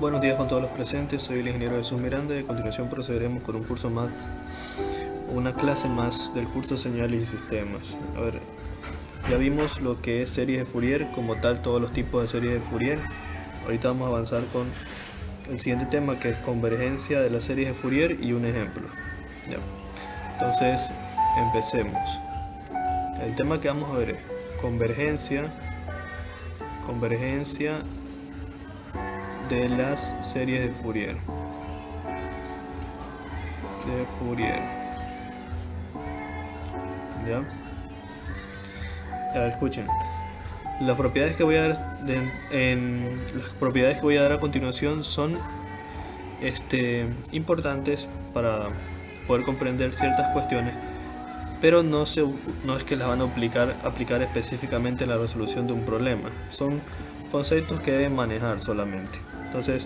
Buenos días con todos los presentes, soy el ingeniero Jesús Miranda y a continuación procederemos con un curso más, una clase más del curso Señales y Sistemas. A ver, ya vimos lo que es series de Fourier, como tal todos los tipos de series de Fourier. Ahorita vamos a avanzar con el siguiente tema, que es convergencia de las series de Fourier y un ejemplo. Ya. Entonces, empecemos. El tema que vamos a ver es convergencia de las series de Fourier. ¿Ya? Ya, escuchen. Las propiedades que voy a dar las propiedades que voy a dar a continuación son importantes para poder comprender ciertas cuestiones, pero no es que las van a aplicar específicamente en la resolución de un problema. Son conceptos que deben manejar solamente. Entonces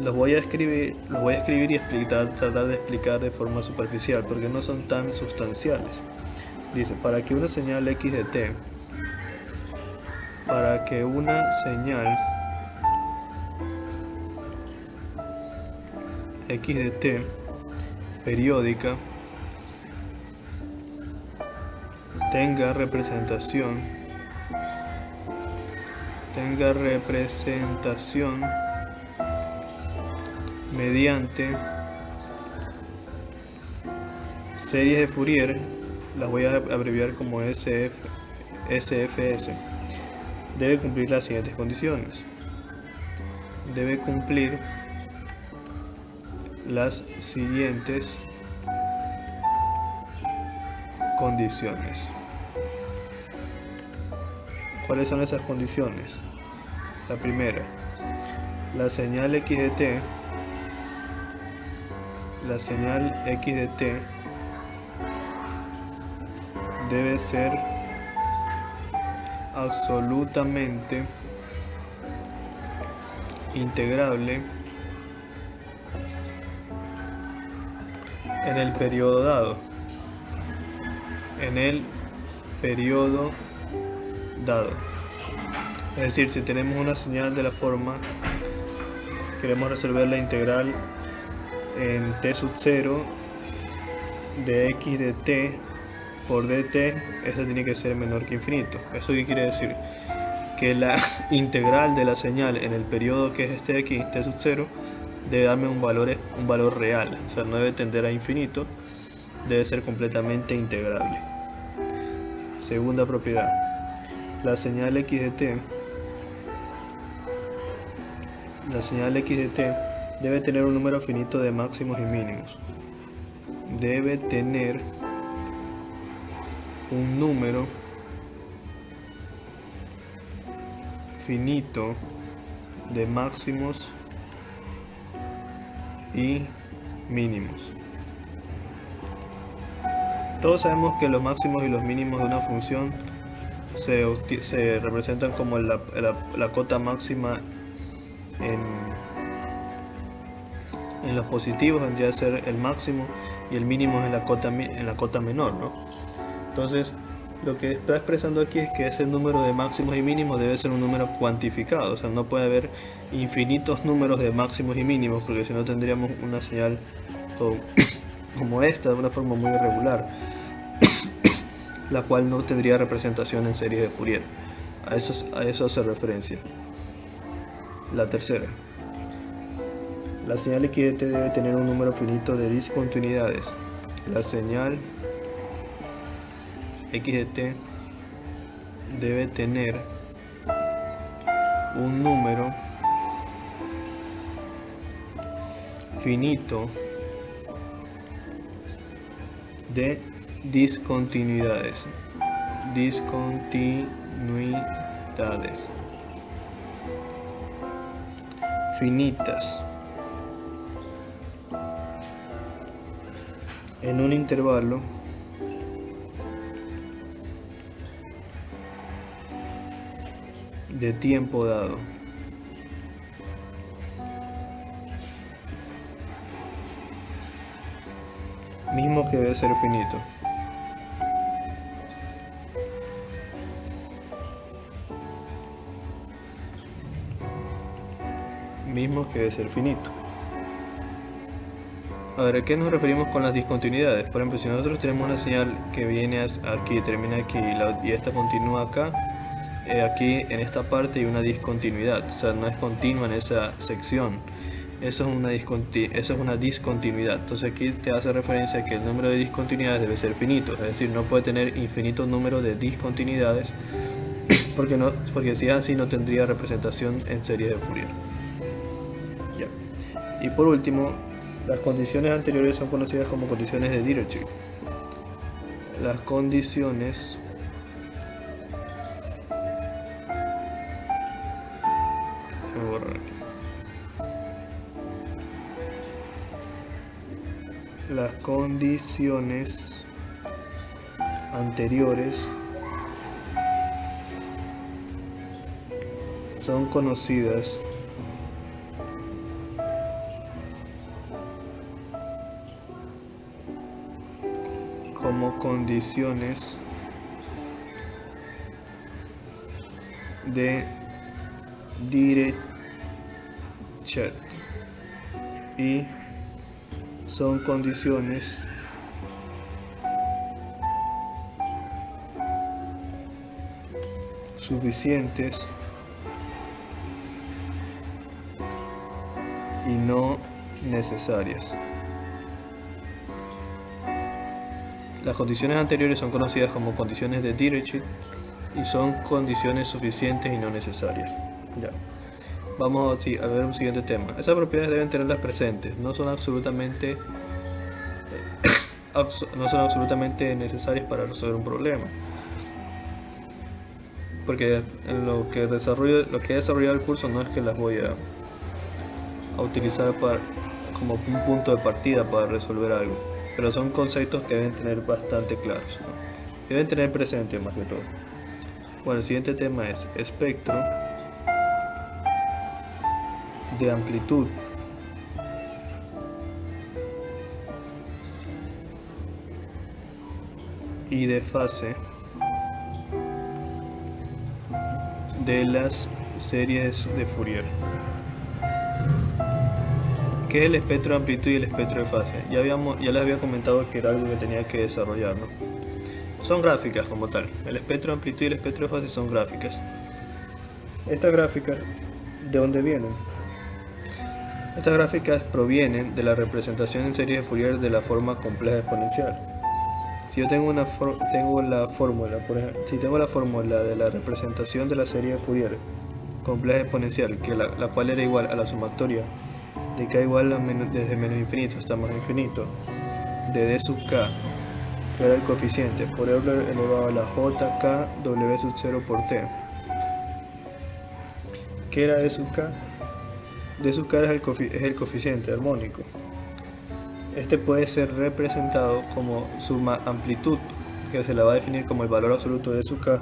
los voy a escribir y tratar de explicar de forma superficial, porque no son tan sustanciales. Dice, para que una señal x de t periódica tenga representación mediante series de Fourier, las voy a abreviar como SFS, debe cumplir las siguientes condiciones. Debe cumplir las siguientes condiciones. ¿Cuáles son esas condiciones? La primera, la señal x de t debe ser absolutamente integrable en el periodo dado. Es decir, si tenemos una señal de la forma, queremos resolver la integral en t sub 0 de x de t por dt, esta tiene que ser menor que infinito. ¿Eso qué quiere decir? Que la integral de la señal en el periodo que es este de aquí, t sub 0, debe darme un valor real, o sea, no debe tender a infinito, debe ser completamente integrable. Segunda propiedad, la señal x de t debe tener un número finito de máximos y mínimos. Debe tener un número finito de máximos y mínimos. Todos sabemos que los máximos y los mínimos de una función se representan como la cota máxima en los positivos vendría a ser el máximo, y el mínimo es en la cota menor, ¿no? Entonces, lo que está expresando aquí es que ese número de máximos y mínimos debe ser un número cuantificado, o sea, no puede haber infinitos números de máximos y mínimos, porque si no tendríamos una señal como esta, de una forma muy irregular, la cual no tendría representación en series de Fourier. A eso hace referencia. La tercera, la señal x de t debe tener un número finito de discontinuidades. La señal x de t debe tener un número finito de discontinuidades finitas en un intervalo de tiempo dado. Mismo que debe ser finito. mismos que debe ser finito. A ver, ¿a qué nos referimos con las discontinuidades? Por ejemplo, si nosotros tenemos una señal que viene aquí, termina aquí y esta continúa acá, aquí en esta parte hay una discontinuidad, o sea, no es continua en esa sección. Eso es una discontinuidad. Entonces aquí te hace referencia a que el número de discontinuidades debe ser finito, es decir, no puede tener infinito número de discontinuidades, porque si es así no tendría representación en series de Fourier. Ya. Y por último, las condiciones anteriores son conocidas como condiciones de Dirichlet. Las condiciones anteriores son conocidas como condiciones de Dirichlet y son condiciones suficientes y no necesarias. Las condiciones anteriores son conocidas como condiciones de Dirichlet y son condiciones suficientes y no necesarias. Ya. Vamos a ver un siguiente tema. Esas propiedades deben tenerlas presentes, no son absolutamente necesarias para resolver un problema. Porque en lo que he desarrollado el curso no es que las voy a utilizar como un punto de partida para resolver algo, pero son conceptos que deben tener bastante claros, ¿no? Deben tener presente más que todo. Bueno, el siguiente tema es espectro de amplitud y de fase de las series de Fourier. ¿Qué es el espectro de amplitud y el espectro de fase? Ya les había comentado que era algo que tenía que desarrollar, ¿no? Son gráficas como tal. El espectro de amplitud y el espectro de fase son gráficas. Estas gráficas, ¿de dónde vienen? Estas gráficas provienen de la representación en series de Fourier de la forma compleja exponencial. Si yo tengo la fórmula, por ejemplo, si tengo la fórmula de la representación de la serie de Fourier compleja exponencial, que la cual era igual a la sumatoria de k igual a desde menos infinito hasta más infinito de d sub k, que era el coeficiente, por Euler elevado a la jk w sub 0 por t. ¿Qué era d sub k? D sub k es el coeficiente armónico. Este puede ser representado como suma amplitud, que se la va a definir como el valor absoluto de sub k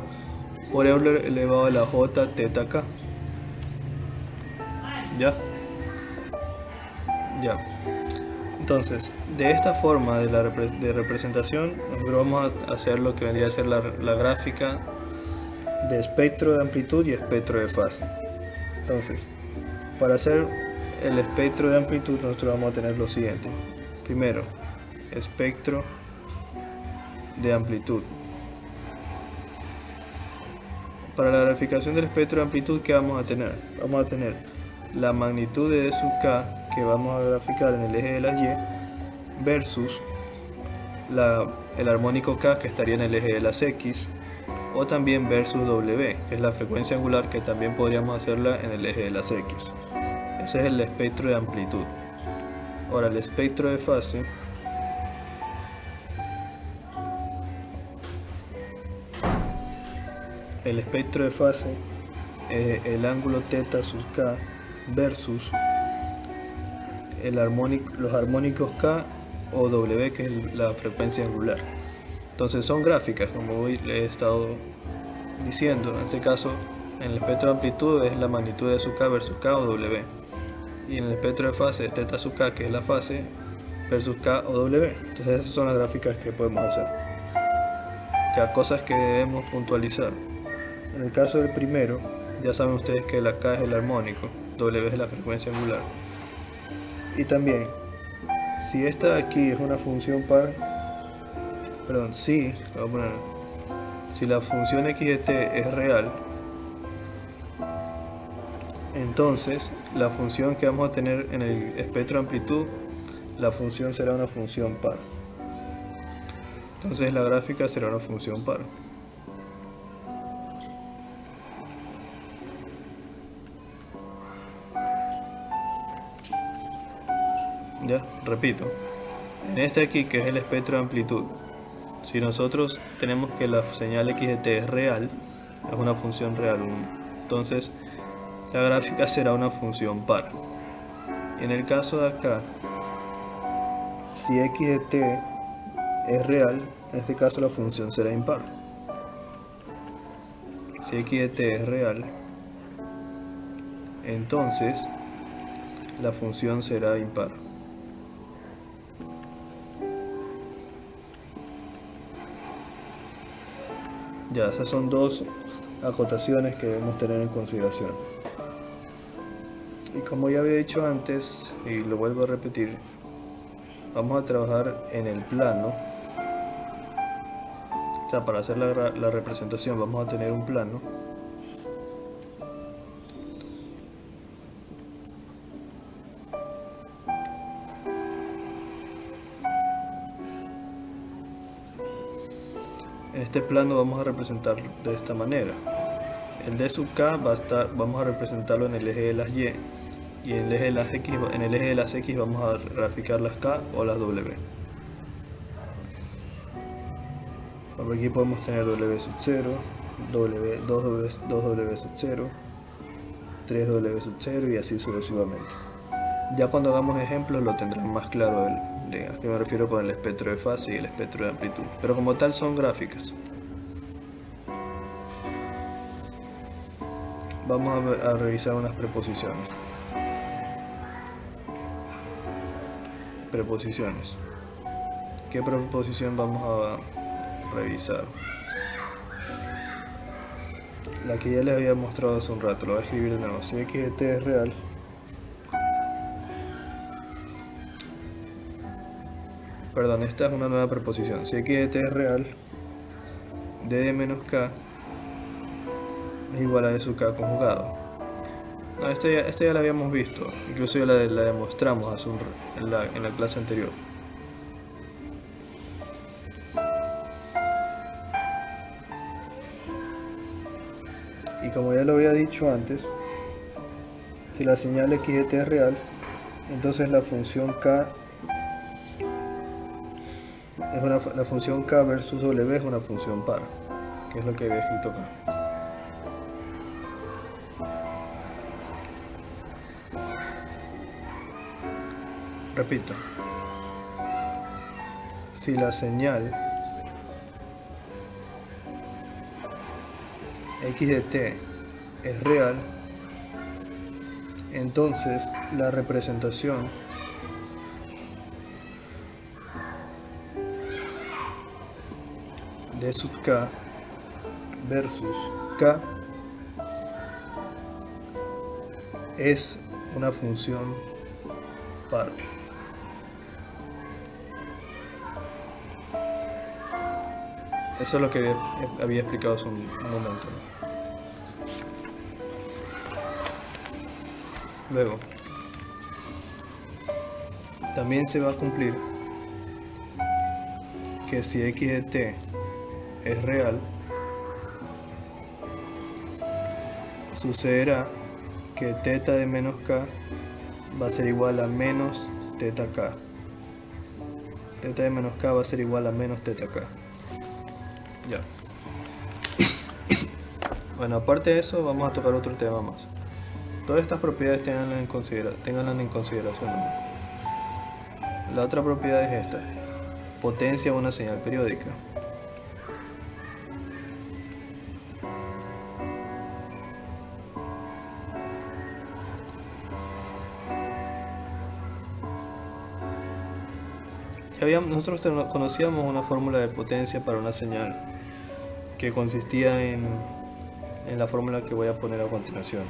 por Euler elevado a la j teta k. ¿Ya? Entonces, de esta forma de representación, nosotros vamos a hacer lo que vendría a ser la gráfica de espectro de amplitud y espectro de fase. Entonces, para hacer el espectro de amplitud, nosotros vamos a tener lo siguiente. Primero, espectro de amplitud. Para la graficación del espectro de amplitud, ¿qué vamos a tener? Vamos a tener la magnitud de D sub k, que vamos a graficar en el eje de las y, versus el armónico k, que estaría en el eje de las x, o también versus w, que es la frecuencia angular, que también podríamos hacerla en el eje de las x. Ese es el espectro de amplitud. Ahora, el espectro de fase es el ángulo teta sub k versus los armónicos k o w, que es la frecuencia angular. Entonces son gráficas, como hoy le he estado diciendo. En este caso, en el espectro de amplitud es la magnitud de sub k versus k o w, y en el espectro de fase es teta sub k, que es la fase, versus k o w. Entonces esas son las gráficas que podemos hacer. Ya, cosas que debemos puntualizar. En el caso del primero, ya saben ustedes que la k es el armónico, W es la frecuencia angular. Y también, si esta de aquí es una función par, perdón, si la función x de t es real, entonces la función que vamos a tener en el espectro de amplitud, la función será una función par. Entonces la gráfica será una función par. Ya, repito, en este aquí que es el espectro de amplitud, si nosotros tenemos que la señal x de t es real, es una función real, entonces la gráfica será una función par. Y en el caso de acá, si x de t es real, en este caso la función será impar. Si x de t es real, entonces la función será impar. Ya, esas son dos acotaciones que debemos tener en consideración. Y como ya había dicho antes, y lo vuelvo a repetir, vamos a trabajar en el plano. O sea, para hacer la representación vamos a tener un plano. En este plano vamos a representar de esta manera. El d sub k vamos a representarlo en el eje de las y, y en el eje de las x vamos a graficar las k o las w. Por aquí podemos tener w sub 0, 2w sub 0, 3w sub 0 y así sucesivamente. Ya cuando hagamos ejemplos lo tendrán más claro a qué me refiero con el espectro de fase y el espectro de amplitud, pero como tal son gráficas. Vamos a revisar unas preposiciones. Preposiciones. ¿Qué preposición vamos a revisar? La que ya les había mostrado hace un rato, lo voy a escribir de nuevo. Si x de t es real, perdón, esta es una nueva preposición. Si x de t es real, d de menos k es igual a d sub k conjugado. No, esta ya la habíamos visto, incluso ya la demostramos en la clase anterior. Y como ya lo había dicho antes, si la señal x de t es real, entonces la función k la función k versus w es una función par, que es lo que había escrito acá. Repito, si la señal x de t es real, entonces la representación d sub k versus k es una función par. Eso es lo que había explicado hace un momento. Luego, también se va a cumplir que si x de t es real, sucederá que θ de menos k va a ser igual a menos θk. θ de menos k va a ser igual a menos θk. Ya. Bueno, aparte de eso, vamos a tocar otro tema más. Todas estas propiedades ténganlas en consideración. La otra propiedad es esta: potencia de una señal periódica. Nosotros conocíamos una fórmula de potencia para una señal que consistía en la fórmula que voy a poner a continuación.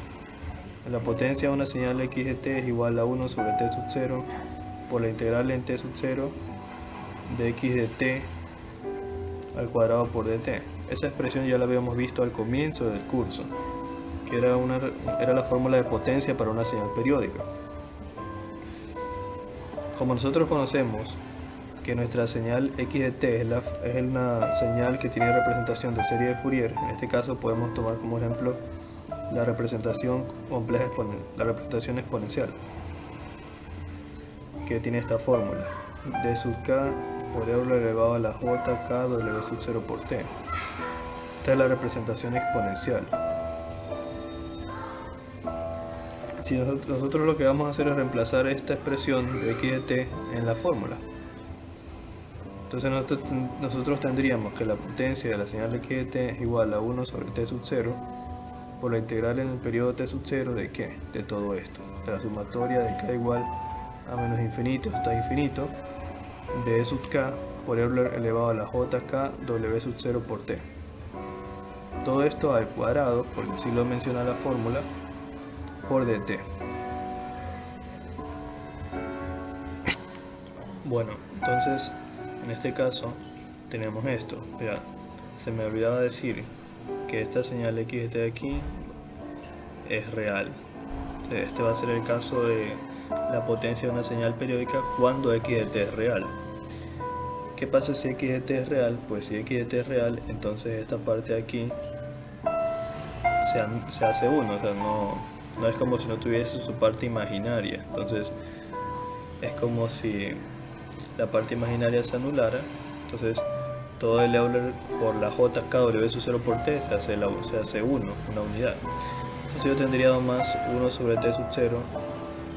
La potencia de una señal x de t es igual a 1 sobre t sub 0 por la integral en t sub 0 de x de t al cuadrado por dt. Esa expresión ya la habíamos visto al comienzo del curso, que era la fórmula de potencia para una señal periódica. Como nosotros conocemos que nuestra señal x de t es una señal que tiene representación de serie de Fourier, en este caso podemos tomar como ejemplo la representación compleja la representación exponencial, que tiene esta fórmula: d sub k por e elevado a la j k w sub 0 por t. Esta es la representación exponencial. Si nosotros lo que vamos a hacer es reemplazar esta expresión de x de t en la fórmula, entonces nosotros tendríamos que la potencia de la señal x de t es igual a 1 sobre t sub 0 por la integral en el periodo t sub 0 de ¿qué? De todo esto, de la sumatoria de k igual a menos infinito hasta infinito de e sub k por e elevado a la jk w sub 0 por t. Todo esto al cuadrado, porque así lo menciona la fórmula, por dt. Bueno, entonces en este caso tenemos esto. Mira, se me olvidaba decir que esta señal x de t de aquí es real. Este va a ser el caso de la potencia de una señal periódica cuando x de t es real. ¿Qué pasa si x de t es real? Pues si x de t es real, entonces esta parte de aquí se hace 1, o sea, no es como si no tuviese su parte imaginaria. Entonces es como si la parte imaginaria se anulara. Entonces todo el Euler por la jk w sub 0 por t se hace 1, una unidad. Entonces yo tendría más 1 sobre t sub 0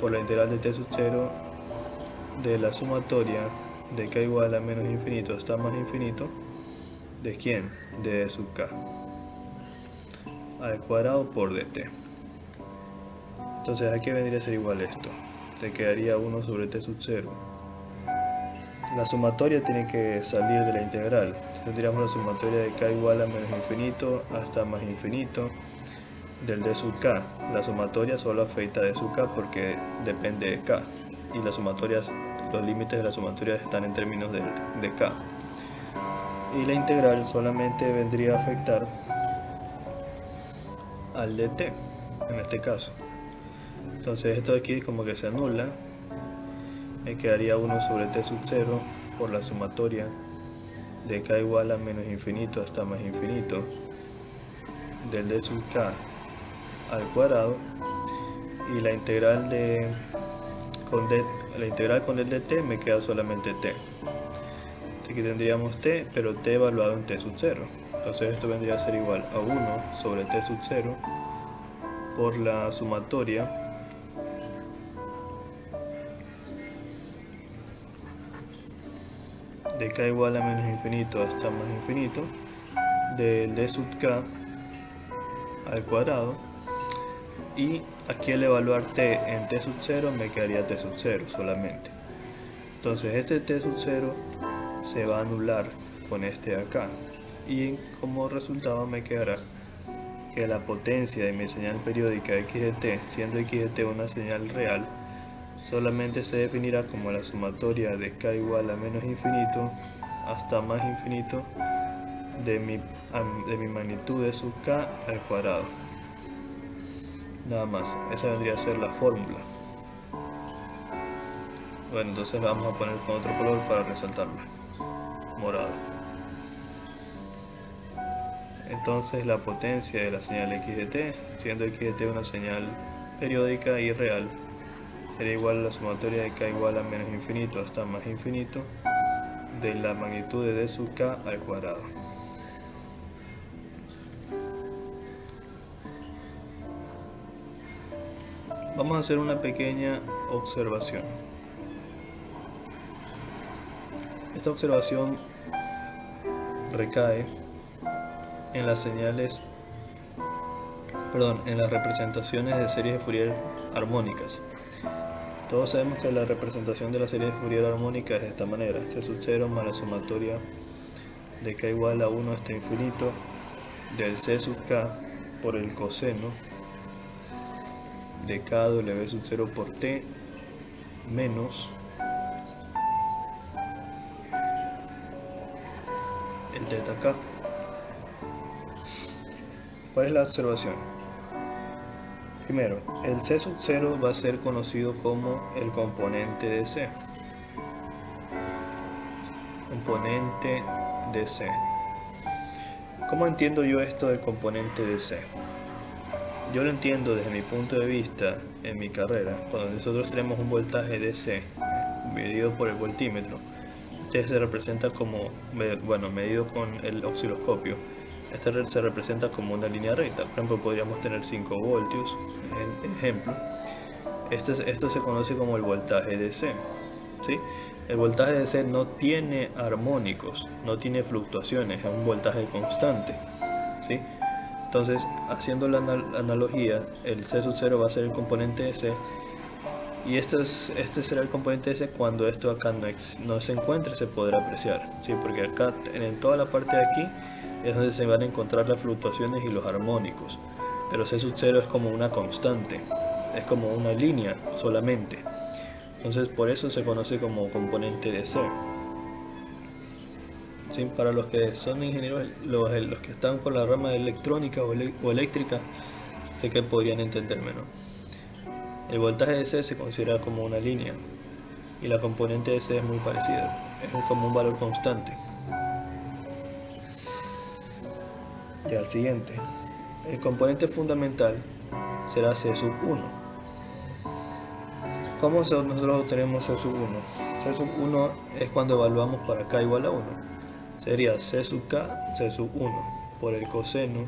por la integral de t sub 0 de la sumatoria de k igual a menos infinito hasta más infinito de ¿quién? De e sub k al cuadrado por dt. Entonces aquí vendría a ser igual esto, te quedaría 1 sobre t sub 0. La sumatoria tiene que salir de la integral, tendríamos la sumatoria de k igual a menos infinito hasta más infinito del d sub k. La sumatoria solo afecta a d sub k porque depende de k, y las sumatorias, los límites de la sumatoria están en términos de k, y la integral solamente vendría a afectar al dt en este caso. Entonces esto de aquí como que se anula, me quedaría 1 sobre t sub 0 por la sumatoria de k igual a menos infinito hasta más infinito del d sub k al cuadrado, y la integral con el dt me queda solamente t. Aquí tendríamos t, pero t evaluado en t sub 0. Entonces esto vendría a ser igual a 1 sobre t sub 0 por la sumatoria de k igual a menos infinito hasta más infinito del d sub k al cuadrado, y aquí al evaluar t en t sub 0 me quedaría t sub 0 solamente. Entonces este t sub 0 se va a anular con este de acá, y como resultado me quedará que la potencia de mi señal periódica x de t, siendo x de t una señal real, solamente se definirá como la sumatoria de k igual a menos infinito hasta más infinito de mi magnitud de sub k al cuadrado. Nada más, esa vendría a ser la fórmula. Bueno, entonces la vamos a poner con otro color para resaltarla, morado. Entonces la potencia de la señal x de t, siendo x de t una señal periódica y real, será igual a la sumatoria de k igual a menos infinito hasta más infinito de la magnitud de d sub k al cuadrado. Vamos a hacer una pequeña observación. Esta observación recae en las señales, en las representaciones de series de Fourier armónicas. Todos sabemos que la representación de la serie de Fourier armónica es de esta manera: c sub 0 más la sumatoria de k igual a 1 hasta infinito del c sub k por el coseno de KW sub 0 por T menos el teta K. ¿Cuál es la observación? Primero, el C sub 0 va a ser conocido como el componente de C. Componente de C. ¿Cómo entiendo yo esto del componente de C? Yo lo entiendo desde mi punto de vista en mi carrera, cuando nosotros tenemos un voltaje DC medido por el voltímetro. Este se representa como, bueno, medido con el osciloscopio. Este se representa como una línea recta. Por ejemplo, podríamos tener 5 voltios, en ejemplo. Esto se conoce como el voltaje DC, ¿sí? El voltaje DC no tiene armónicos, no tiene fluctuaciones, es un voltaje constante, ¿sí? Entonces, haciendo la analogía, el C sub 0 va a ser el componente de C, y este será el componente de C cuando esto acá no se encuentre, se podrá apreciar, ¿sí? Porque acá, en toda la parte de aquí, es donde se van a encontrar las fluctuaciones y los armónicos, pero C sub 0 es como una constante, es como una línea solamente. Entonces, por eso se conoce como componente de C. ¿Sí? Para los que son ingenieros, los que están con la rama de electrónica o eléctrica, sé que podrían entenderme, ¿no? El voltaje de C se considera como una línea y la componente de C es muy parecida, es como un valor constante. Y al siguiente, el componente fundamental será C sub 1. ¿Cómo nosotros obtenemos C sub 1? C sub 1 es cuando evaluamos para K igual a 1. Sería C sub K, C sub 1 por el coseno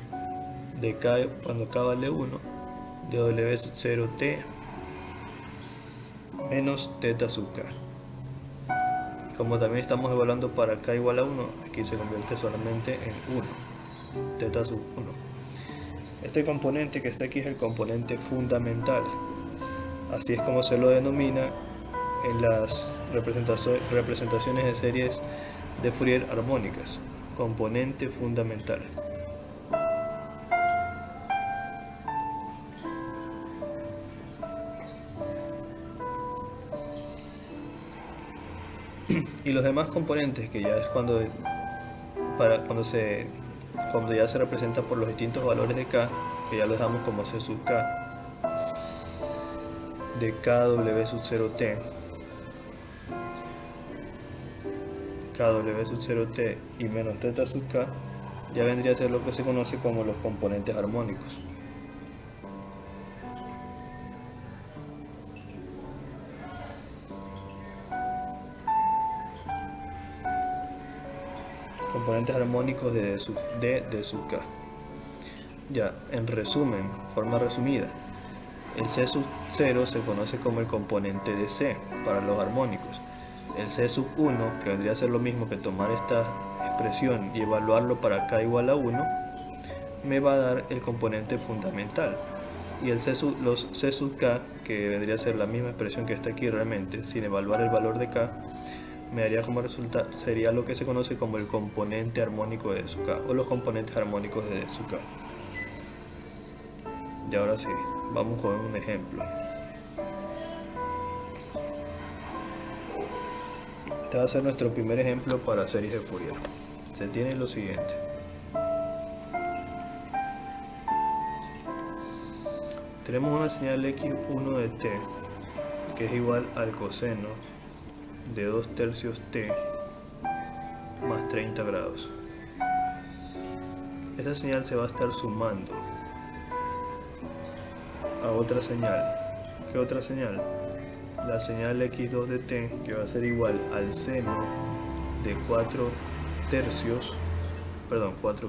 de K cuando K vale 1 de W sub 0 T menos teta sub K. Como también estamos evaluando para K igual a 1, aquí se convierte solamente en 1, teta sub 1. Este componente que está aquí es el componente fundamental. Así es como se lo denomina en las representaciones de series de Fourier armónicas, componente fundamental. Y los demás componentes, que ya es cuando ya se representa por los distintos valores de K, que ya los damos como C sub K, de KW sub 0T, KW sub 0T y menos teta sub K, ya vendría a ser lo que se conoce como los componentes armónicos. Componentes armónicos de D sub K. Ya, en resumen, forma resumida, el C sub 0 se conoce como el componente de C para los armónicos. El C sub 1, que vendría a ser lo mismo que tomar esta expresión y evaluarlo para K igual a 1, me va a dar el componente fundamental. Y los C sub K, que vendría a ser la misma expresión que está aquí realmente, sin evaluar el valor de K, me daría como resultado, sería lo que se conoce como el componente armónico de D sub K, o los componentes armónicos de D sub K. Y ahora sí, vamos con un ejemplo. Este va a ser nuestro primer ejemplo para series de Fourier. Se tiene lo siguiente. Tenemos una señal x1 de t, que es igual al coseno de 2/3 t más 30 grados. Esta señal se va a estar sumando a otra señal. ¿Qué otra señal? La señal x2 de t, que va a ser igual al seno de 4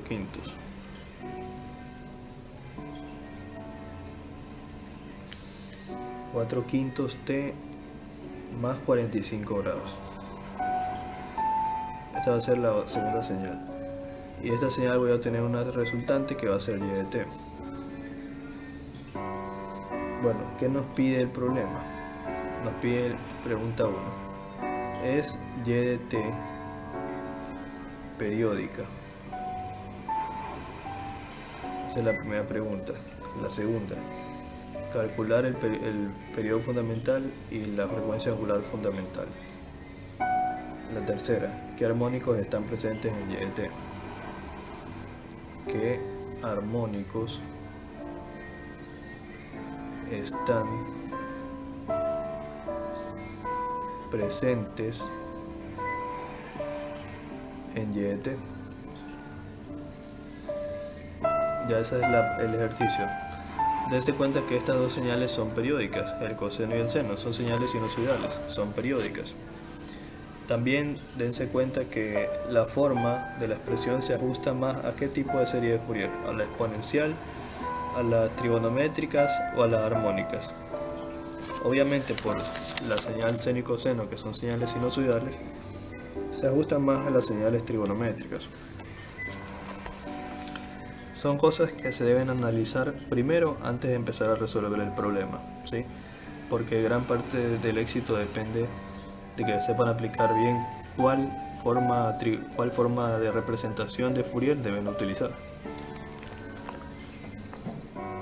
quintos. Cuatro quintos t más 45 grados. Esta va a ser la segunda señal. Y esta señal voy a obtener una resultante que va a ser y de t. Bueno, ¿qué nos pide el problema? Nos pide, pregunta 1, ¿es y de t periódica? Esa es la primera pregunta. La segunda, calcular el periodo fundamental y la frecuencia angular fundamental. La tercera, ¿qué armónicos están presentes en Y de t? ¿Qué armónicos están presentes en Y de t? Ya ese es el ejercicio. Dense cuenta que estas dos señales son periódicas, el coseno y el seno, son señales sinusoidales, son periódicas. También dense cuenta que la forma de la expresión se ajusta más a qué tipo de serie de Fourier, a la exponencial, a las trigonométricas o a las armónicas. Obviamente por la señal seno y coseno, que son señales sinusoidales, se ajustan más a las señales trigonométricas. Son cosas que se deben analizar primero antes de empezar a resolver el problema, ¿sí? Porque gran parte del éxito depende de que sepan aplicar bien cuál forma de representación de Fourier deben utilizar.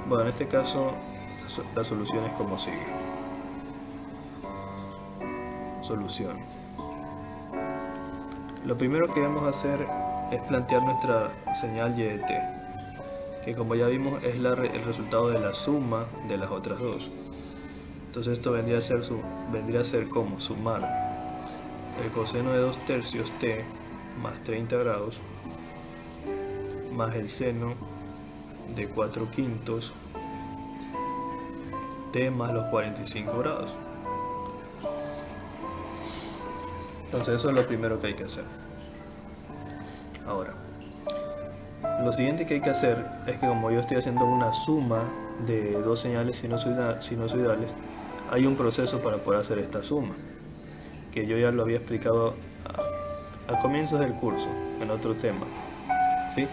Bueno, en este caso la solución es como sigue. Solución. Lo primero que debemos hacer es plantear nuestra señal Y de t, que como ya vimos es el resultado de la suma de las otras dos. Entonces esto vendría a ser como sumar el coseno de 2/3 t más 30 grados más el seno de 4/5 t más los 45 grados. Entonces eso es lo primero que hay que hacer. Ahora, lo siguiente que hay que hacer es que como yo estoy haciendo una suma de dos señales sinusoidales, hay un proceso para poder hacer esta suma, que yo ya lo había explicado a comienzos del curso, en otro tema, ¿sí?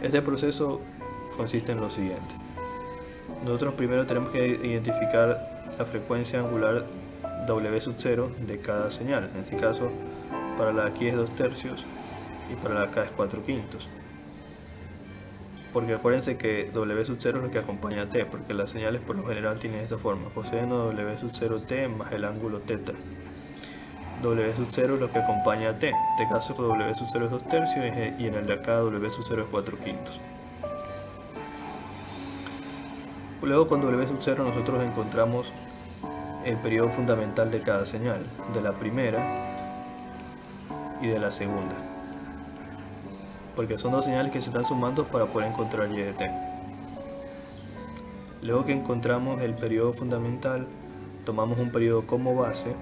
Este proceso consiste en lo siguiente. Nosotros primero tenemos que identificar la frecuencia angular W0 de cada señal. En este caso, para la de aquí es 2/3 y para la de acá es 4/5. Porque acuérdense que W0 es lo que acompaña a t, porque las señales por lo general tienen esta forma: coseno W0t más el ángulo θ. W0 es lo que acompaña a t, en este caso W0 es 2/3 y en el de acá W0 es 4/5. Luego con W0 nosotros encontramos el periodo fundamental de cada señal, de la primera y de la segunda, porque son dos señales que se están sumando para poder encontrar Y de t. Luego que encontramos el periodo fundamental, tomamos un periodo como base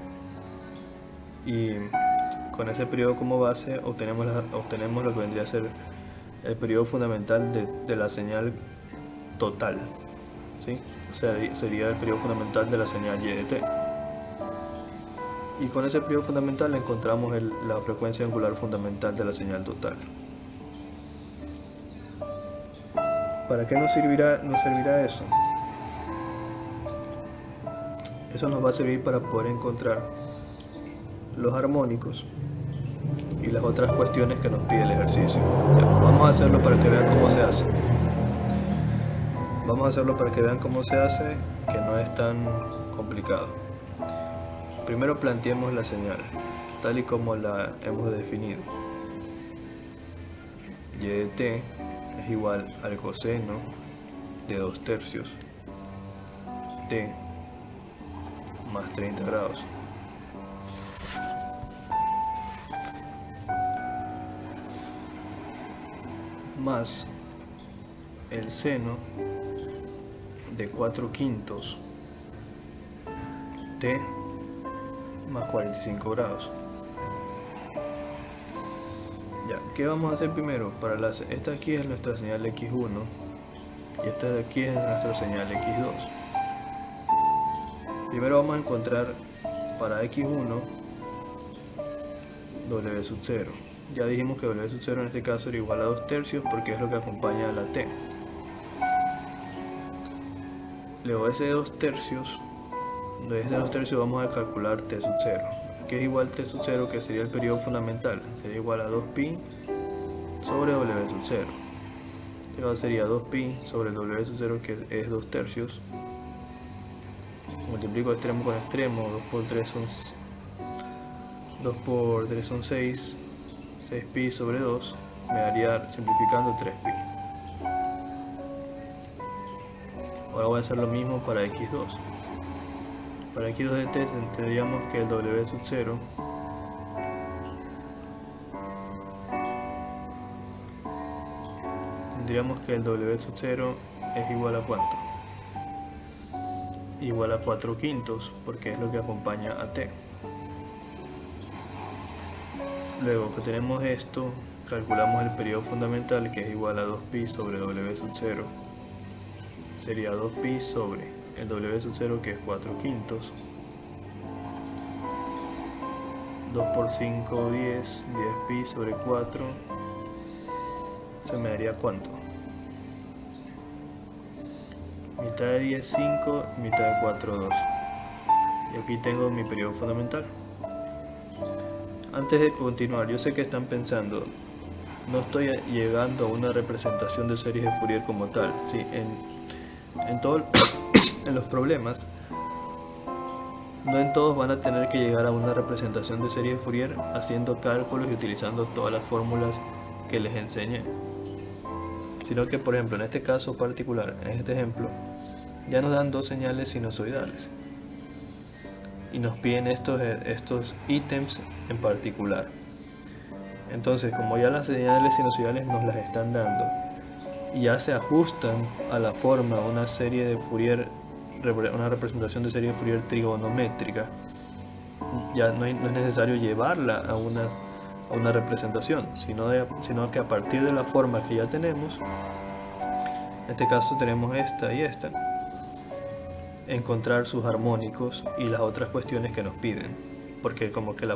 y con ese periodo como base obtenemos lo que vendría a ser el periodo fundamental de la señal total, ¿sí? O sea, sería el periodo fundamental de la señal Y de t. Y con ese periodo fundamental encontramos la frecuencia angular fundamental de la señal total. ¿Para qué nos servirá eso? Eso nos va a servir para poder encontrar los armónicos y las otras cuestiones que nos pide el ejercicio. Ya, vamos a hacerlo para que vean cómo se hace. Que no es tan complicado. Primero planteemos la señal, tal y como la hemos definido. Y de t es igual al coseno de 2/3 t más 30 grados más el seno de 4/5 t más 45 grados. Ya, ¿qué vamos a hacer primero? Esta aquí es nuestra señal x1 y esta de aquí es nuestra señal x2. Primero vamos a encontrar para x1 W0. Ya dijimos que W0 en este caso era igual a 2/3 porque es lo que acompaña a la t. Luego ese 2/3, de este 2/3 vamos a calcular t0, que es igual a t0, que sería el periodo fundamental, sería igual a 2pi sobre W0. Luego sería 2pi sobre W0, que es 2/3, multiplico extremo con extremo, 2 por 3 son 6, 6pi sobre 2 me daría, simplificando, 3pi. Ahora voy a hacer lo mismo para x2. Para x2 de t tendríamos que el w sub 0 es igual a ¿cuánto? Igual a 4 quintos, porque es lo que acompaña a t. Luego que tenemos esto, calculamos el periodo fundamental, que es igual a 2pi sobre w sub 0. Sería 2pi sobre el w sub 0, que es 4 quintos. 2 por 5, 10, 10pi sobre 4. Se me daría ¿cuánto? Mitad de 10, 5, y mitad de 4, 2. Y aquí tengo mi periodo fundamental. Antes de continuar, yo sé que están pensando, no estoy llegando a una representación de series de Fourier como tal. Sí, en los problemas, no en todos van a tener que llegar a una representación de serie de Fourier haciendo cálculos y utilizando todas las fórmulas que les enseñé, sino que, por ejemplo, en este caso particular, en este ejemplo, ya nos dan dos señales sinusoidales y nos piden estos ítems en particular. Entonces, como ya las señales sinusoidales nos las están dando y ya se ajustan a la forma, una serie de Fourier, una representación de serie de Fourier trigonométrica, ya no es necesario llevarla a una representación, sino que a partir de la forma que ya tenemos, en este caso tenemos esta y esta, encontrar sus armónicos y las otras cuestiones que nos piden, porque como que la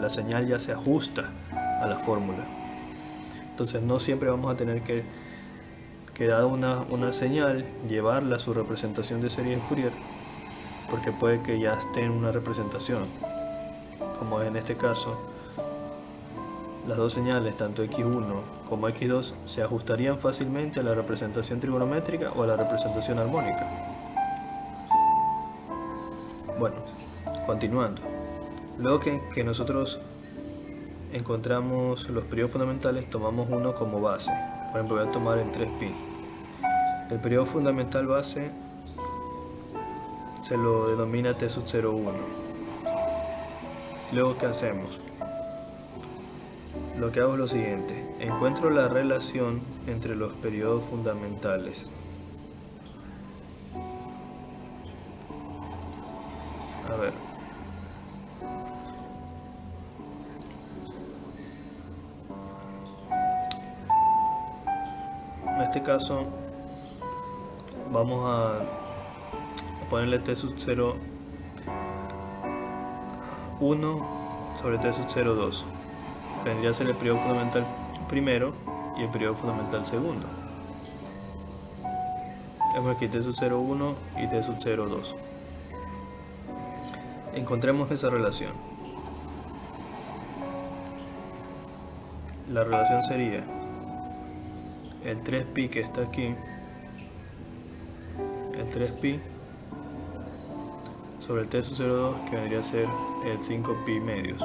señal ya se ajusta a la fórmula. Entonces no siempre vamos a tener que dar una señal, llevarla a su representación de serie de Fourier, porque puede que ya esté en una representación, como en este caso. Las dos señales, tanto x1 como x2, se ajustarían fácilmente a la representación trigonométrica o a la representación armónica. Bueno, continuando. Luego que nosotros encontramos los periodos fundamentales, tomamos uno como base. Por ejemplo, voy a tomar el 3pi. El periodo fundamental base se lo denomina t sub 0,1. Luego, ¿qué hacemos? Lo que hago es lo siguiente: encuentro la relación entre los periodos fundamentales. A ver. En este caso vamos a ponerle t sub 0,1 sobre t sub 0,2. Vendría a ser el periodo fundamental primero y el periodo fundamental segundo. Tenemos aquí t sub 0,1 y t sub 0,2. Encontremos esa relación. La relación sería el 3pi que está aquí, el 3pi sobre el t sub 0,2, que vendría a ser el 5pi medios.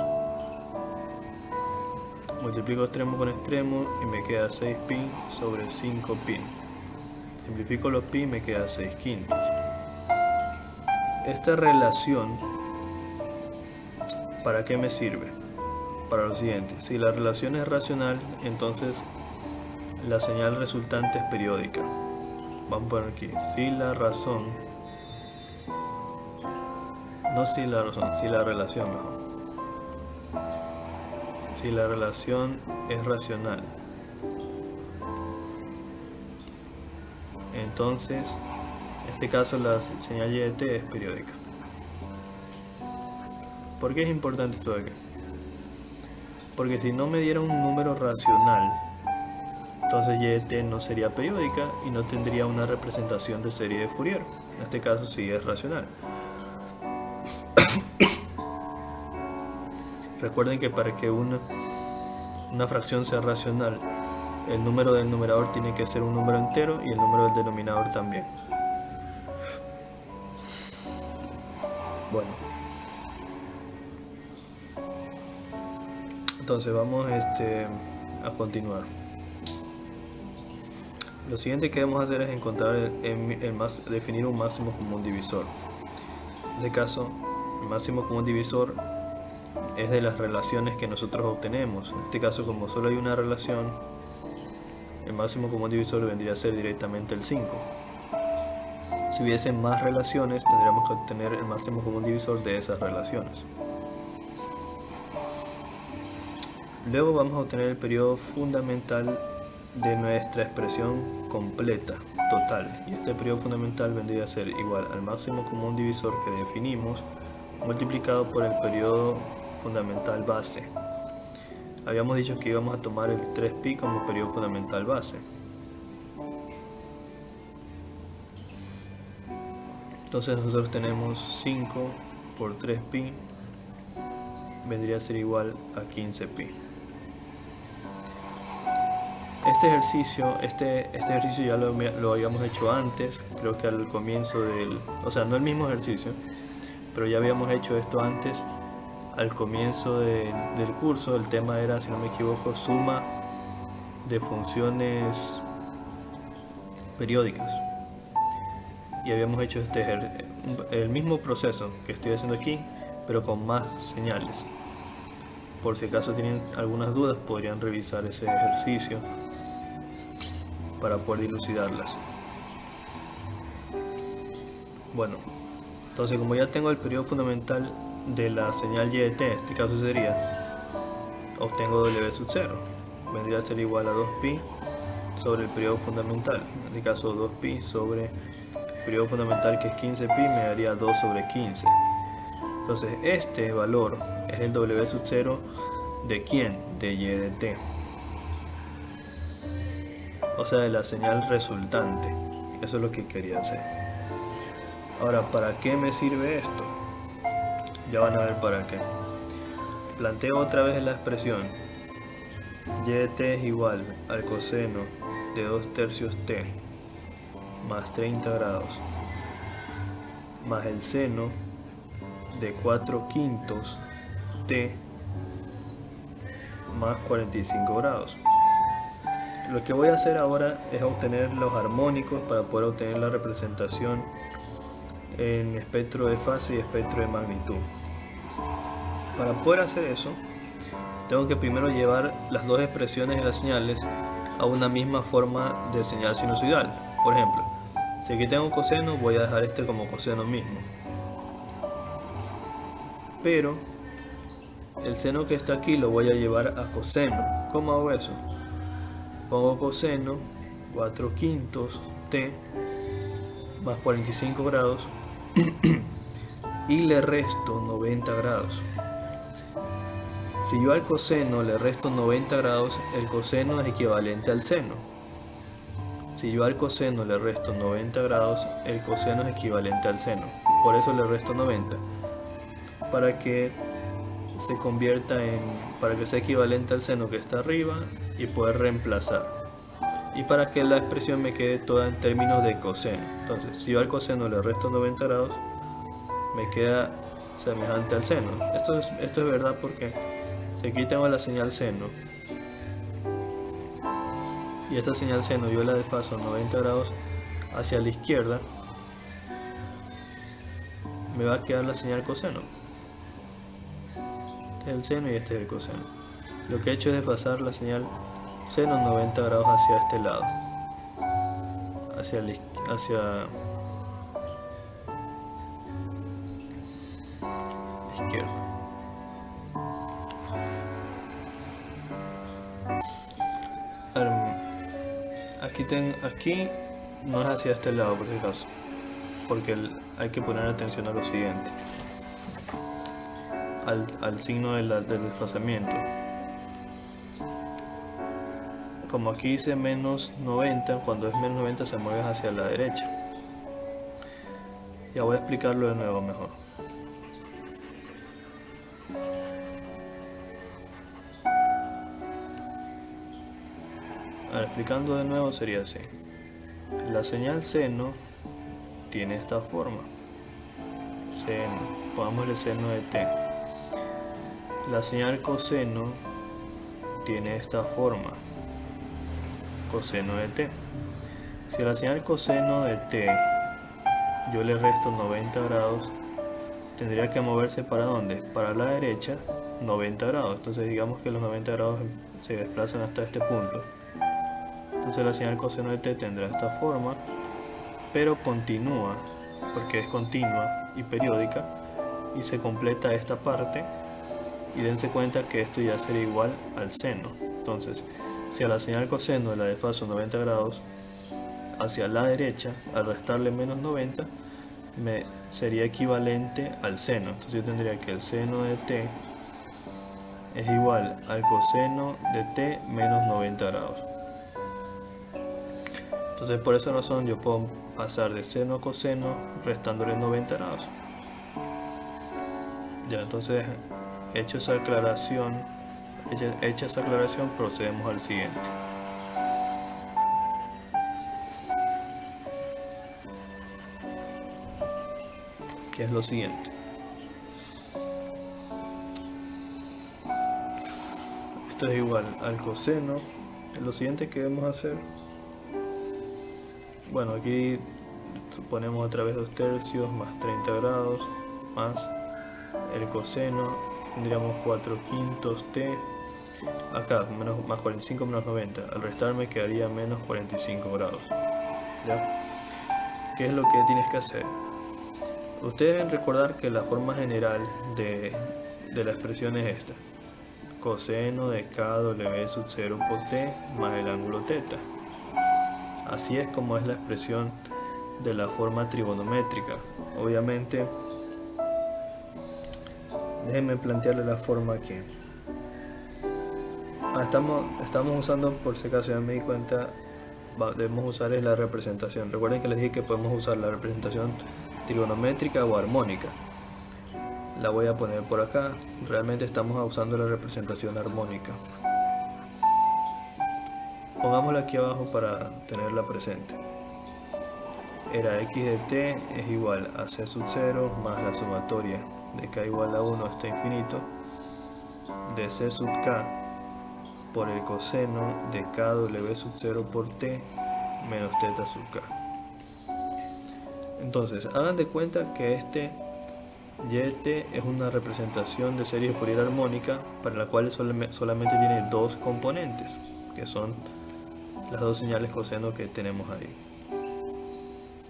Multiplico extremo con extremo y me queda 6pi sobre 5pi. Simplifico los pi y me queda 6 quintos. Esta relación, ¿para qué me sirve? Para lo siguiente: si la relación es racional, entonces la señal resultante es periódica. Vamos a poner aquí, si la razón, no si la razón, si la relación, mejor. Si la relación es racional, entonces en este caso la señal y de t es periódica. ¿Por qué es importante esto de aquí? Porque si no me diera un número racional, entonces y de t no sería periódica y no tendría una representación de serie de Fourier. En este caso sí es racional. Recuerden que para que una fracción sea racional, el número del numerador tiene que ser un número entero y el número del denominador también. Bueno, entonces vamos a continuar. Lo siguiente que debemos hacer es encontrar definir un máximo común divisor. En este caso, el máximo común divisor es de las relaciones que nosotros obtenemos. En este caso, como solo hay una relación, el máximo común divisor vendría a ser directamente el 5. Si hubiesen más relaciones, tendríamos que obtener el máximo común divisor de esas relaciones. Luego vamos a obtener el periodo fundamental de nuestra expresión completa, total. Y este periodo fundamental vendría a ser igual al máximo común divisor que definimos, multiplicado por el periodo fundamental base. Habíamos dicho que íbamos a tomar el 3pi como periodo fundamental base. Entonces nosotros tenemos 5 por 3pi, vendría a ser igual a 15pi. Este ejercicio ya lo habíamos hecho antes, creo que al comienzo o sea, no el mismo ejercicio, pero ya habíamos hecho esto antes, al comienzo del curso. El tema era, si no me equivoco, suma de funciones periódicas. Y habíamos hecho el mismo proceso que estoy haciendo aquí, pero con más señales. Por si acaso tienen algunas dudas, podrían revisar ese ejercicio para poder dilucidarlas. Bueno, entonces como ya tengo el periodo fundamental de la señal y de t, en este caso sería, obtengo w sub 0, vendría a ser igual a 2pi sobre el periodo fundamental, en este caso 2pi sobre el periodo fundamental, que es 15pi, me daría 2 sobre 15. Entonces este valor es el w sub 0 de ¿quién? De y de t, o sea, de la señal resultante. Eso es lo que quería hacer. Ahora, ¿para qué me sirve esto? Ya van a ver para qué. Planteo otra vez la expresión y de t es igual al coseno de 2/3 t más 30 grados más el seno de 4/5 t más 45 grados. Lo que voy a hacer ahora es obtener los armónicos para poder obtener la representación en espectro de fase y espectro de magnitud. Para poder hacer eso, tengo que primero llevar las dos expresiones de las señales a una misma forma de señal sinusoidal. Por ejemplo, si aquí tengo coseno, voy a dejar este como coseno mismo. Pero el seno que está aquí lo voy a llevar a coseno. ¿Cómo hago eso? Pongo coseno 4/5 t más 45 grados y le resto 90 grados. Si yo al coseno le resto 90 grados, el coseno es equivalente al seno. Si yo al coseno le resto 90 grados, el coseno es equivalente al seno. Por eso le resto 90, para que se convierta para que sea equivalente al seno que está arriba y poder reemplazar, y para que la expresión me quede toda en términos de coseno. Entonces, si yo al coseno le resto 90 grados, me queda semejante al seno. Esto es verdad porque si aquí tengo la señal seno y esta señal seno yo la desfaso 90 grados hacia la izquierda, me va a quedar la señal coseno. Este es el seno y este es el coseno. Lo que he hecho es desfasar la señal seno 90 grados hacia este lado, hacia la izquierda. Aquí no es hacia este lado por si acaso, porque hay que poner atención a lo siguiente, al signo del desfasamiento. Como aquí dice menos 90, cuando es menos 90 se mueve hacia la derecha. Ya voy a explicarlo de nuevo mejor. Ahora, explicando de nuevo sería así. La señal seno tiene esta forma. seno, pongámosle seno de t. La señal coseno tiene esta forma, coseno de t. Si a la señal coseno de t yo le resto 90 grados, tendría que moverse ¿para dónde? Para la derecha, 90 grados. Entonces digamos que los 90 grados se desplazan hasta este punto. Entonces la señal coseno de t tendrá esta forma, pero continúa, porque es continua y periódica, y se completa esta parte, y dense cuenta que esto ya sería igual al seno. Entonces, si a la señal coseno la desfaso 90 grados hacia la derecha, al restarle menos 90, me sería equivalente al seno. Entonces yo tendría que el seno de t es igual al coseno de t menos 90 grados. Entonces por esa razón yo puedo pasar de seno a coseno restándole 90 grados. Ya, entonces hecha esa aclaración, procedemos al siguiente. Que es lo siguiente. Esto es igual al coseno. Lo siguiente que debemos hacer, bueno, aquí ponemos otra vez 2 tercios más 30 grados más el coseno, tendríamos 4 quintos t, acá más 45 menos 90, al restar me quedaría menos 45 grados. ¿Ya? ¿Qué es lo que tienes que hacer? Ustedes deben recordar que la forma general de la expresión es esta: coseno de kw sub 0 por t más el ángulo θ. Así es como es la expresión de la forma trigonométrica. Obviamente, déjenme plantearle la forma aquí. Estamos usando, por si acaso ya me di cuenta, debemos usar es la representación. Recuerden que les dije que podemos usar la representación trigonométrica o armónica. La voy a poner por acá. Realmente estamos usando la representación armónica. Pongámosla aquí abajo para tenerla presente. Era x de t es igual a c sub 0 más la sumatoria de k igual a 1 hasta infinito de c sub k por el coseno de kw sub 0 por t menos θ sub k. Entonces, hagan de cuenta que este y de t es una representación de serie de Fourier armónica para la cual solamente tiene dos componentes, que son las dos señales coseno que tenemos ahí.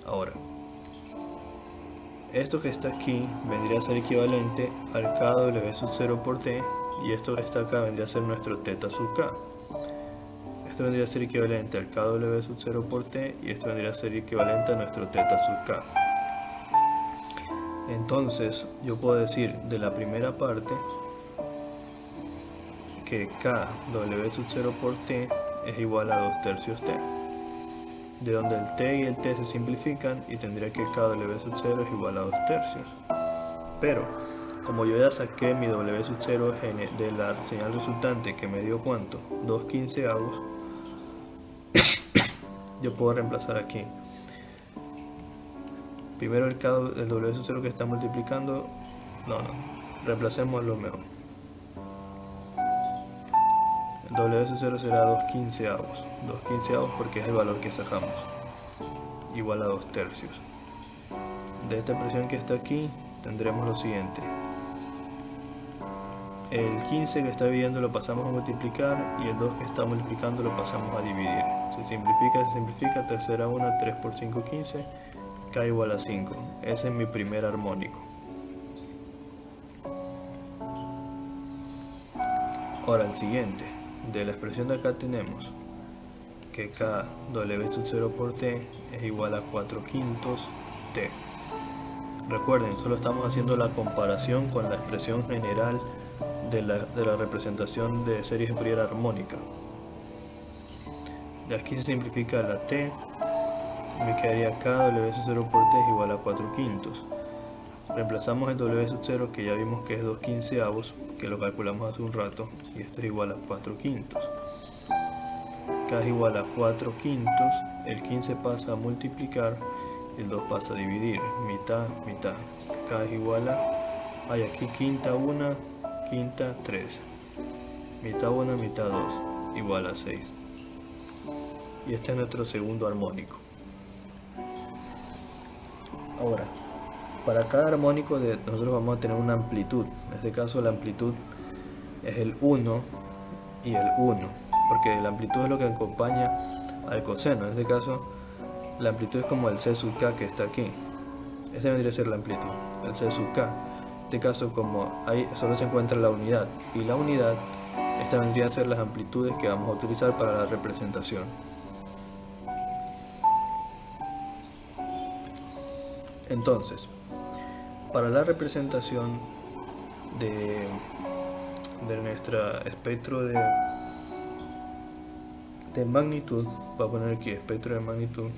Ahora, esto que está aquí vendría a ser equivalente al kw sub 0 por t, y esto que está acá vendría a ser nuestro θ sub k. Esto vendría a ser equivalente al kw sub 0 por t, y esto vendría a ser equivalente a nuestro θ sub k. Entonces yo puedo decir de la primera parte que kw sub 0 por t es igual a 2 tercios t, de donde el t y el t se simplifican y tendría que kw sub 0 es igual a 2 tercios. Pero como yo ya saqué mi w sub 0 de la señal resultante, que me dio ¿cuánto? 2 quinceavos, yo puedo reemplazar aquí primero el w sub 0 que está multiplicando. Reemplacemos lo mejor. El w sub 0 será 2 quinceavos, 2 quinceavos porque es el valor que sacamos, igual a 2 tercios. De esta expresión que está aquí tendremos lo siguiente: el 15 que está dividiendo lo pasamos a multiplicar, y el 2 que está multiplicando lo pasamos a dividir. Se simplifica, tercera una, 3 por 5, 15, k igual a 5. Ese es mi primer armónico. Ahora el siguiente, de la expresión de acá tenemos que kw sub 0 por t es igual a 4 quintos t. Recuerden, solo estamos haciendo la comparación con la expresión general de la representación de series de Fourier armónica. De aquí se simplifica la t, me quedaría kw sub 0 por t es igual a 4 quintos. Reemplazamos el w sub 0, que ya vimos que es 2 quinceavos, que lo calculamos hace un rato, y esto es igual a 4 quintos. K es igual a 4 quintos, el 15 pasa a multiplicar, el 2 pasa a dividir, mitad, mitad. K es igual a, hay aquí quinta 1, quinta 3, mitad 1, mitad 2, igual a 6. Y este es nuestro segundo armónico. Ahora, para cada armónico nosotros vamos a tener una amplitud. En este caso la amplitud es el 1 y el 1, porque la amplitud es lo que acompaña al coseno. En este caso la amplitud es como el C sub K que está aquí. Este vendría a ser la amplitud, el C sub K. En este caso, como ahí solo se encuentra la unidad y la unidad, estas vendrían a ser las amplitudes que vamos a utilizar para la representación. Entonces, para la representación de nuestro espectro de magnitud, voy a poner aquí espectro de magnitud,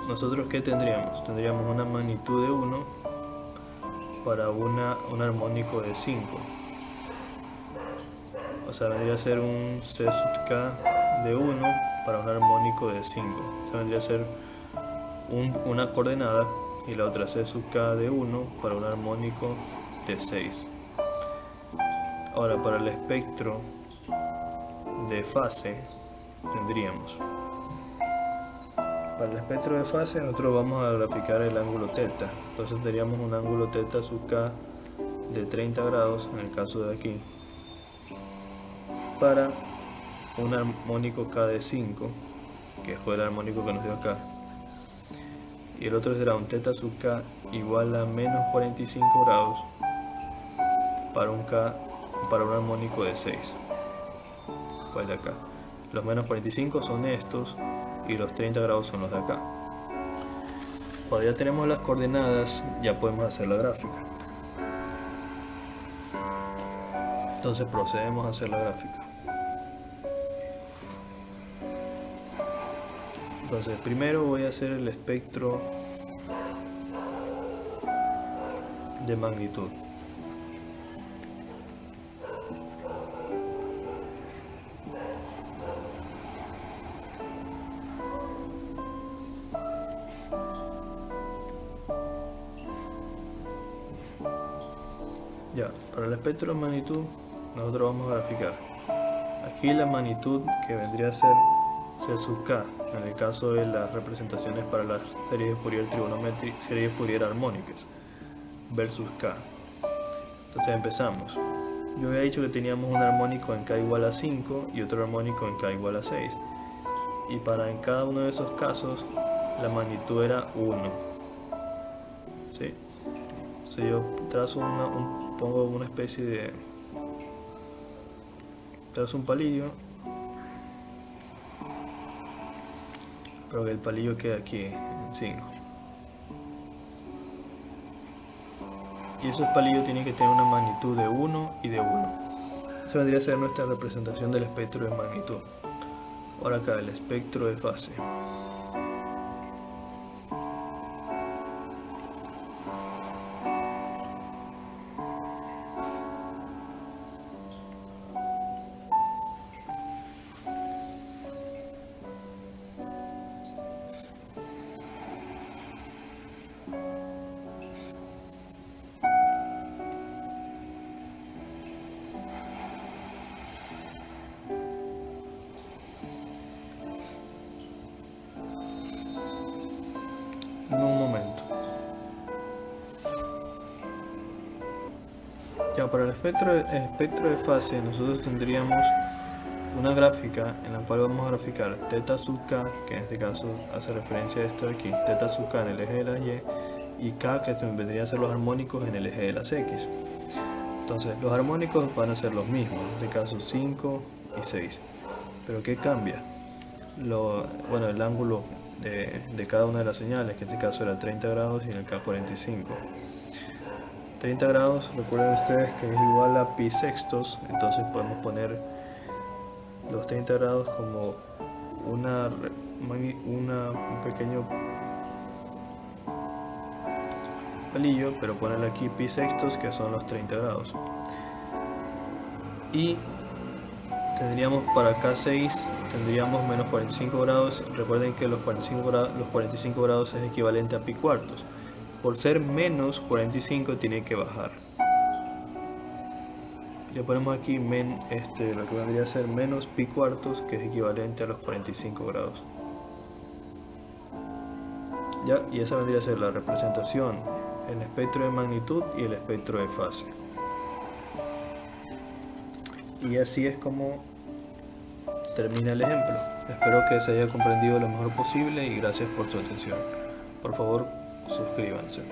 nosotros ¿qué tendríamos? Tendríamos una magnitud de 1 para un armónico de 5. O sea, vendría a ser un C sub K de 1 para un armónico de 5. O sea, vendría a ser una coordenada y la otra C sub K de 1 para un armónico de 6. Ahora, para el espectro de fase tendríamos, para el espectro de fase nosotros vamos a graficar el ángulo teta. Entonces tendríamos un ángulo teta sub K de 30 grados en el caso de aquí, para un armónico K de 5, que fue el armónico que nos dio acá, y el otro será un teta sub K igual a menos 45 grados para un armónico de 6. Pues de acá los menos 45 son estos y los 30 grados son los de acá. Cuando ya tenemos las coordenadas, ya podemos hacer la gráfica. Entonces procedemos a hacer la gráfica. Entonces primero voy a hacer el espectro de magnitud. Ya, para el espectro de magnitud nosotros vamos a graficar aquí la magnitud que vendría a ser C sub K en el caso de las representaciones para las series de Fourier trigonométricas, series de Fourier armónicas versus K. Entonces empezamos. Yo había dicho que teníamos un armónico en K igual a 5 y otro armónico en K igual a 6, y para en cada uno de esos casos la magnitud era 1. ¿Sí? Entonces yo trazo pongo una especie de, trazo un palillo, pero que el palillo quede aquí en 5. Y esos palillos tienen que tener una magnitud de 1 y de 1. Esa vendría a ser nuestra representación del espectro de magnitud. Ahora acá el espectro de fase. Un momento. Ya, para el espectro de fase nosotros tendríamos una gráfica en la cual vamos a graficar teta sub K, que en este caso hace referencia a esto de aquí, teta sub K en el eje de las y K, que vendría a ser los armónicos en el eje de las X. Entonces los armónicos van a ser los mismos, en este caso 5 y 6. Pero ¿qué cambia? Bueno, el ángulo de cada una de las señales, que en este caso era 30 grados y en el K 45. 30 grados, recuerden ustedes que es igual a pi sextos, entonces podemos poner los 30 grados como un pequeño palillo, pero ponerle aquí pi sextos, que son los 30 grados. Y tendríamos para K6 tendríamos menos 45 grados. Recuerden que los 45 grados es equivalente a pi cuartos. Por ser menos 45 tiene que bajar. Le ponemos aquí lo que vendría a ser menos pi cuartos, que es equivalente a los 45 grados. Ya, y esa vendría a ser la representación, el espectro de magnitud y el espectro de fase. Y así es como termina el ejemplo. Espero que se haya comprendido lo mejor posible y gracias por su atención. Por favor, suscríbanse.